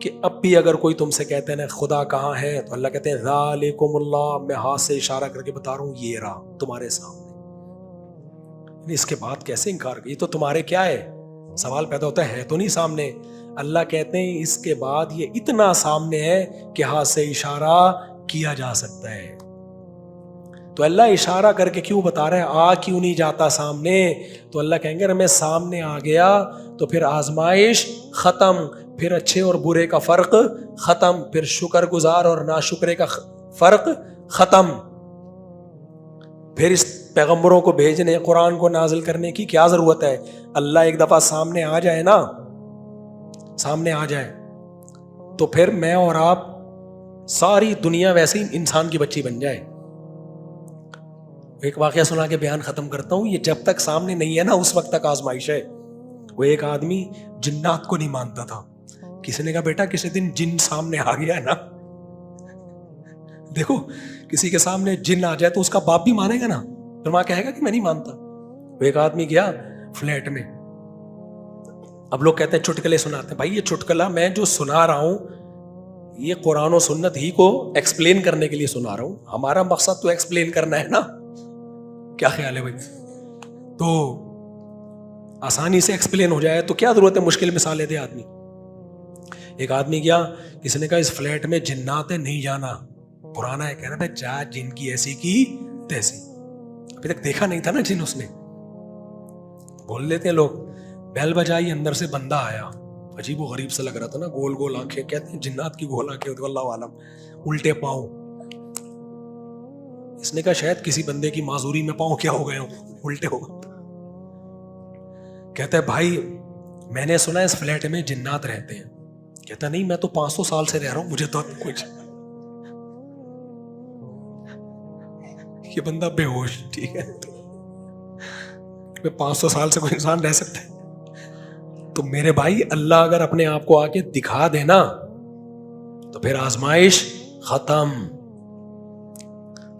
کہ اب بھی اگر کوئی تم سے کہتے ہیں نا خدا کہاں ہے، تو اللہ کہتے ہیں ذالکم اللہ، میں ہاتھ سے اشارہ کر کے بتا رہا ہوں یہ رہا تمہارے سامنے۔ اس کے بعد کیسے انکار کی؟ تو تمہارے کیا ہے؟ سوال پیدا ہوتا ہے تو نہیں سامنے؟ اللہ کہتے ہیں اس کے بعد یہ اتنا سامنے ہے کہ ہاتھ سے اشارہ کیا جا سکتا ہے۔ تو اللہ اشارہ کر کے کیوں بتا رہے ہیں؟ آ کیوں نہیں جاتا سامنے؟ تو اللہ کہیں گے اگر میں سامنے آ گیا تو پھر آزمائش ختم، پھر اچھے اور برے کا فرق ختم، پھر شکر گزار اور ناشکرے کا فرق ختم۔ پھر اس پیغمبروں کو بھیجنے، قرآن کو نازل کرنے کی کیا ضرورت ہے؟ اللہ ایک دفعہ سامنے آ جائے نا، سامنے آ جائے تو پھر میں اور آپ ساری دنیا ویسے ہی انسان کی بچی بن جائے۔ ایک واقعہ سنا کے بیان ختم کرتا ہوں، یہ جب تک سامنے نہیں ہے نا اس وقت تک آزمائش ہے۔ وہ ایک آدمی جنات کو نہیں مانتا تھا، کسی نے کہا بیٹا کسی دن جن سامنے آ گیا ہے نا، دیکھو کسی کے سامنے جن آ جائے تو اس کا باپ بھی مانے گا نا، پھر ماں کہے گا کہ میں نہیں مانتا۔ وہ ایک آدمی گیا فلیٹ میں، اب لوگ کہتے ہیں چٹکلے سناتے ہیں، بھائی یہ چٹکلا میں جو سنا رہا ہوں یہ قرآن و سنت ہی کو ایکسپلین کرنے کے لیے سنا رہا ہوں، ہمارا مقصد تو ایکسپلین کرنا ہے نا، کیا خیال ہے بھائی؟ تو آسانی سے ایکسپلین ہو جائے تو کیا ضرورت ہے مشکل مثالیں دے آدمی۔ ایک آدمی گیا، کسی نے کہا اس فلیٹ میں جنات ہے نہیں جانا، پرانا ہے، کہہ رہا تھا جا جن کی ایسی کی تیسی، ابھی تک دیکھا نہیں تھا نا جن، اس نے بول لیتے ہیں لوگ۔ بیل بجائی، اندر سے بندہ آیا، عجیب و غریب سے لگ رہا تھا نا، گول گول آنکھیں، کہتے ہیں جنات کی گول آنکھیں ہوتی، اللہ عالم، الٹے پاؤں۔ اس نے کہا شاید کسی بندے کی معذوری میں پاؤں کیا ہو گئے ہوں، الٹے ہو گئے۔ کہتا ہے بھائی میں نے سنا اس فلیٹ میں جنات رہتے ہیں۔ کہتا نہیں میں تو 500 سال سے رہ رہا ہوں، مجھے تو کچھ، یہ بندہ بے ہوش، ٹھیک ہے، 500 سال سے کوئی انسان رہ سکتا ہے؟ تو میرے بھائی اللہ اگر اپنے آپ کو آ کے دکھا دینا تو پھر آزمائش ختم۔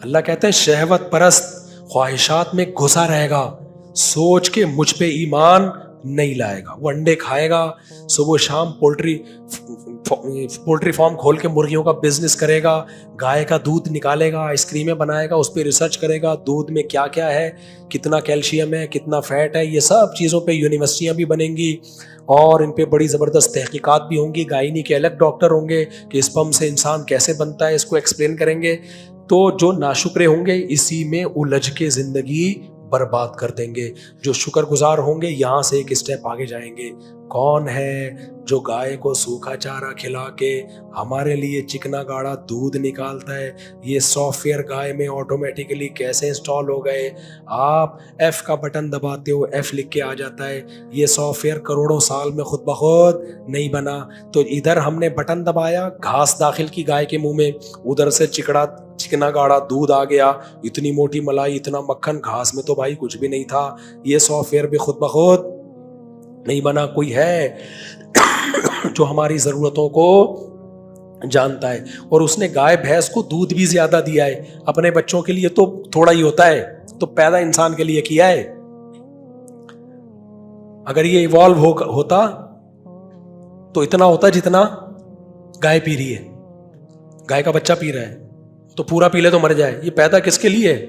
اللہ کہتے ہیں شہوت پرست خواہشات میں گھسا رہے گا، سوچ کے مجھ پہ ایمان نہیں لائے گا۔ وہ انڈے کھائے گا، صبح شام پولٹری فارم کھول کے مرغیوں کا بزنس کرے گا، گائے کا دودھ نکالے گا، آئس کریمیں بنائے گا، اس پہ ریسرچ کرے گا دودھ میں کیا کیا ہے، کتنا کیلشیم ہے، کتنا فیٹ ہے، یہ سب چیزوں پہ یونیورسٹیاں بھی بنیں گی اور ان پہ بڑی زبردست تحقیقات بھی ہوں گی، گائنی کے الگ ڈاکٹر ہوں گے کہ اسپم سے انسان کیسے بنتا ہے، اس کو ایکسپلین کریں گے۔ تو جو ناشکرے ہوں گے اسی میں الجھ کے زندگی برباد کر دیں گے، جو شکر گزار ہوں گے یہاں سے ایک اسٹیپ آگے جائیں گے۔ کون ہے جو گائے کو سوکھا چارہ کھلا کے ہمارے لیے چکنا گاڑا دودھ نکالتا ہے؟ یہ سافٹ ویئر گائے میں آٹومیٹیکلی کیسے انسٹال ہو گئے؟ آپ ایف کا بٹن دباتے ہو ایف لکھ کے آ جاتا ہے، یہ سافٹ ویئر کروڑوں سال میں خود بخود نہیں بنا۔ تو ادھر ہم نے بٹن دبایا، گھاس داخل کی گائے کے منہ میں، ادھر سے چکنا گاڑا دودھ آ گیا، اتنی موٹی ملائی، اتنا مکھن، گھاس میں تو بھائی کچھ بھی نہیں تھا، یہ سافٹ ویئر بھی خود بخود نہیں بنا۔ کوئی ہے جو ہماری ضرورتوں کو جانتا ہے، اور اس نے گائے بھینس کو دودھ بھی زیادہ دیا ہے، اپنے بچوں کے لیے تو تھوڑا ہی ہوتا ہے، تو پیدا انسان کے لیے کیا ہے۔ اگر یہ ایوالو ہوتا تو اتنا ہوتا جتنا گائے پی رہی ہے، گائے کا بچہ پی رہا ہے تو پورا پی لے تو مر جائے۔ یہ پیدا کس کے لیے ہے؟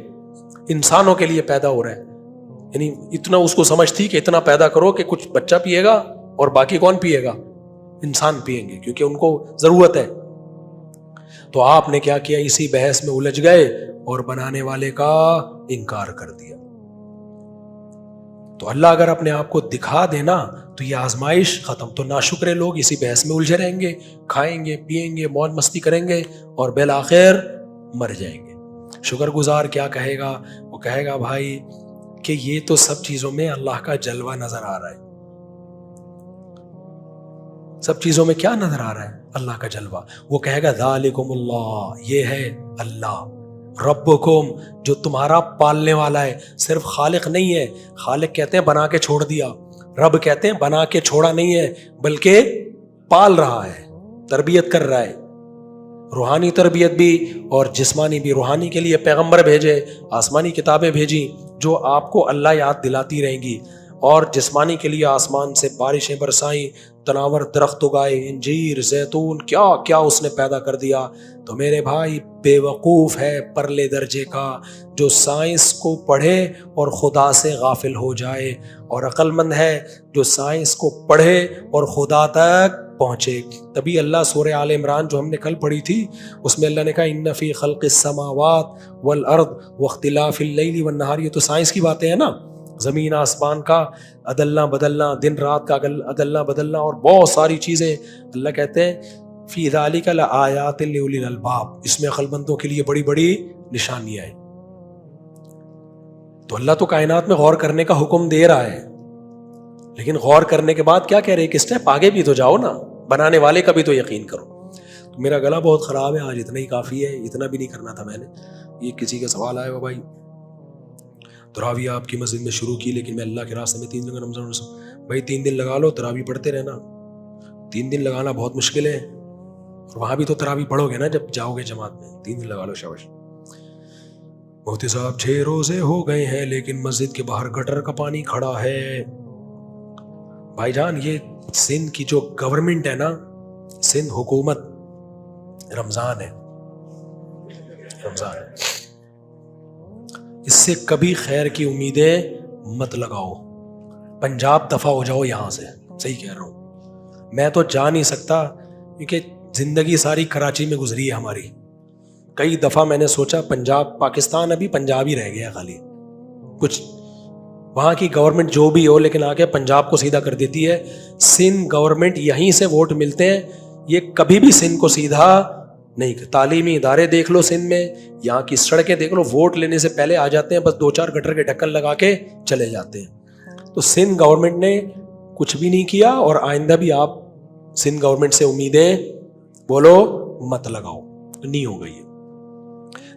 انسانوں کے لیے پیدا ہو رہا ہے، یعنی اتنا اس کو سمجھ تھی کہ اتنا پیدا کرو کہ کچھ بچہ پیے گا اور باقی کون پیے گا؟ انسان پیئیں گے، کیونکہ ان کو ضرورت ہے۔ تو آپ نے کیا کیا؟ اسی بحث میں الجھ گئے اور بنانے والے کا انکار کر دیا۔ تو اللہ اگر اپنے آپ کو دکھا دینا تو یہ آزمائش ختم۔ تو ناشکرے لوگ اسی بحث میں الجھے رہیں گے، کھائیں گے، پیئیں گے، موج مستی کریں گے اور بالآخر مر جائیں گے۔ شکر گزار کیا کہے گا؟ وہ کہے گا بھائی کہ یہ تو سب چیزوں میں اللہ کا جلوہ نظر آ رہا ہے۔ سب چیزوں میں کیا نظر آ رہا ہے؟ اللہ کا جلوہ۔ وہ کہے گا ذالکم اللہ، یہ ہے اللہ، ربکم جو تمہارا پالنے والا ہے، صرف خالق نہیں ہے۔ خالق کہتے ہیں بنا کے چھوڑ دیا، رب کہتے ہیں بنا کے چھوڑا نہیں ہے بلکہ پال رہا ہے، تربیت کر رہا ہے، روحانی تربیت بھی اور جسمانی بھی۔ روحانی کے لیے پیغمبر بھیجے، آسمانی کتابیں بھیجی جو آپ کو اللہ یاد دلاتی رہیں گی، اور جسمانی کے لیے آسمان سے بارشیں برسائیں تناور درخت اگائے، انجیر، زیتون، کیا کیا اس نے پیدا کر دیا. تو میرے بھائی بے وقوف ہے پرلے درجے کا جو سائنس کو پڑھے اور خدا سے غافل ہو جائے، اور عقل مند ہے جو سائنس کو پڑھے اور خدا تک پہنچے. تبھی اللہ سورہ آل عمران جو ہم نے کل پڑھی تھی اس میں اللہ نے کہا ان فی خلق السماوات والارض واختلاف اللیل والنہار، یہ تو سائنس کی باتیں ہیں نا، زمین آسمان کا عدلنا بدلنا، دن رات کا عدلنا بدلنا اور بہت ساری چیزیں. اللہ کہتے ہیں فی ذالک لآیات لأولی الالباب، اس میں عقل مندوں کے لیے بڑی بڑی نشانیاں ہیں. تو اللہ تو کائنات میں غور کرنے کا حکم دے رہا ہے، لیکن غور کرنے کے بعد کیا کہہ رہے ہیں کہ اسٹیپ آگے بھی تو جاؤ نا، بنانے والے کا بھی تو یقین کرو. تو میرا گلا بہت خراب ہے آج، اتنا ہی کافی ہے، اتنا بھی نہیں کرنا تھا میں نے. یہ کسی کا سوال آیا ہوا بھائی تراویح آپ کی مسجد میں شروع کی لیکن میں اللہ کے راستے میں 3 دن کا رمضان. بھائی 3 دن لگا لو، تراویح پڑھتے رہنا. 3 دن لگانا بہت مشکل ہے، اور وہاں بھی تو تراویح پڑھو گے نا جب جاؤ گے جماعت میں. 3 دن لگا لو. شاباش. مفتی صاحب 6 روزے ہو گئے ہیں لیکن مسجد کے باہر گٹر کا پانی کھڑا ہے. بھائی جان یہ سندھ کی جو گورنمنٹ ہے نا، سندھ حکومت، رمضان ہے، رمضان ہے، اس سے کبھی خیر کی امیدیں مت لگاؤ. پنجاب دفع ہو جاؤ یہاں سے. صحیح کہہ رہا ہوں. میں تو جا نہیں سکتا کیونکہ زندگی ساری کراچی میں گزری ہے ہماری. کئی دفعہ میں نے سوچا پنجاب، پاکستان ابھی پنجاب ہی رہ گیا خالی. کچھ وہاں کی گورنمنٹ جو بھی ہو لیکن آ کے پنجاب کو سیدھا کر دیتی ہے. سندھ گورنمنٹ یہیں سے ووٹ ملتے ہیں، یہ کبھی بھی سندھ کو سیدھا نہیں. تعلیمی ادارے دیکھ لو سندھ میں، یہاں کی سڑکیں دیکھ لو، ووٹ لینے سے پہلے آ جاتے ہیں، بس 2-4 گٹر کے ڈھکن لگا کے چلے جاتے ہیں. تو سندھ گورنمنٹ نے کچھ بھی نہیں کیا، اور آئندہ بھی آپ سندھ گورنمنٹ سے امیدیں بولو مت لگاؤ. نہیں ہو گئی ہے.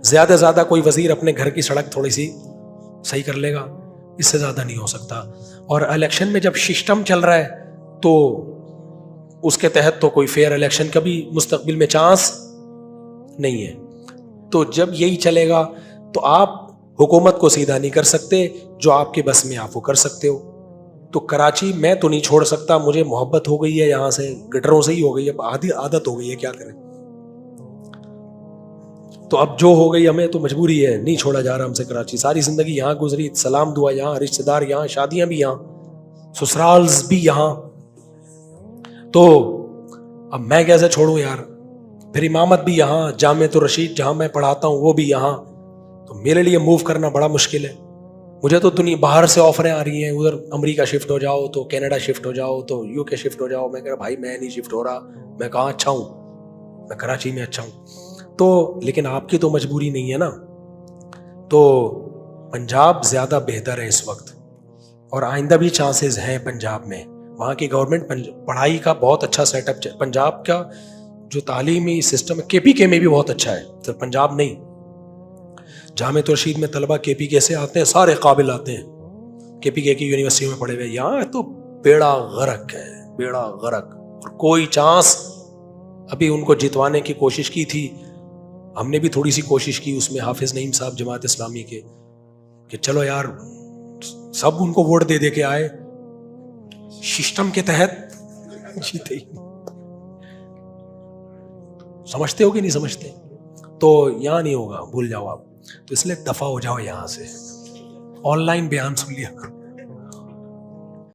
زیادہ سے زیادہ کوئی وزیر اپنے گھر کی سڑک تھوڑی سی صحیح کر لے گا، اس سے زیادہ نہیں ہو سکتا. اور الیکشن میں جب سسٹم چل رہا ہے تو اس کے تحت تو کوئی فیئر الیکشن کا بھی مستقبل میں چانس نہیں ہے. تو جب یہی چلے گا تو آپ حکومت کو سیدھا نہیں کر سکتے، جو آپ کے بس میں آپ وہ کر سکتے ہو. تو کراچی میں تو نہیں چھوڑ سکتا، مجھے محبت ہو گئی ہے یہاں سے، گٹروں سے ہی ہو گئی ہے، عادت ہو گئی ہے، کیا کریں. تو اب جو ہو گئی ہمیں تو مجبوری ہے، نہیں چھوڑا جا رہا ہم سے کراچی. ساری زندگی یہاں گزری، سلام دعا یہاں، رشتہ دار یہاں، شادیاں بھی یہاں، سسرالز بھی یہاں. تو اب میں کیسے چھوڑوں یار. پھر امامت بھی یہاں، جامعۃ الرشید جہاں میں پڑھاتا ہوں وہ بھی یہاں. تو میرے لیے موو کرنا بڑا مشکل ہے. مجھے تو دنیا باہر سے آفریں آ رہی ہیں، ادھر امریکہ شفٹ ہو جاؤ، تو کینیڈا شفٹ ہو جاؤ، تو UK شفٹ ہو جاؤ. میں کہہ رہا بھائی میں نہیں شفٹ ہو رہا، میں کہاں اچھا ہوں، میں کراچی میں اچھا ہوں. تو لیکن آپ کی تو مجبوری نہیں ہے نا. تو پنجاب زیادہ بہتر ہے اس وقت، اور آئندہ بھی چانسز ہیں پنجاب میں. وہاں کی گورنمنٹ پڑھائی کا بہت اچھا سیٹ اپ. پنجاب کا جو تعلیمی سسٹم ہے KPK میں بھی بہت اچھا ہے، صرف پنجاب نہیں. جامعۃ الرشید میں طلبہ KPK سے آتے ہیں، سارے قابل آتے ہیں، KPK کی یونیورسٹی میں پڑھے ہوئے. یہاں تو بیڑا غرق ہے، بیڑا غرق، اور کوئی چانس. ابھی ان کو جتوانے کی کوشش کی تھی، ہم نے بھی تھوڑی سی کوشش کی اس میں، حافظ نعیم صاحب جماعت اسلامی کے، کہ چلو یار سب ان کو ووٹ دے دے کے آئے، سسٹم کے تحت جیتے ہی. سمجھتے ہو کہ نہیں سمجھتے؟ تو یہاں نہیں ہوگا، بھول جاؤ آپ. تو اس لیے دفع ہو جاؤ یہاں سے. آن لائن بیان سن لیا کرو.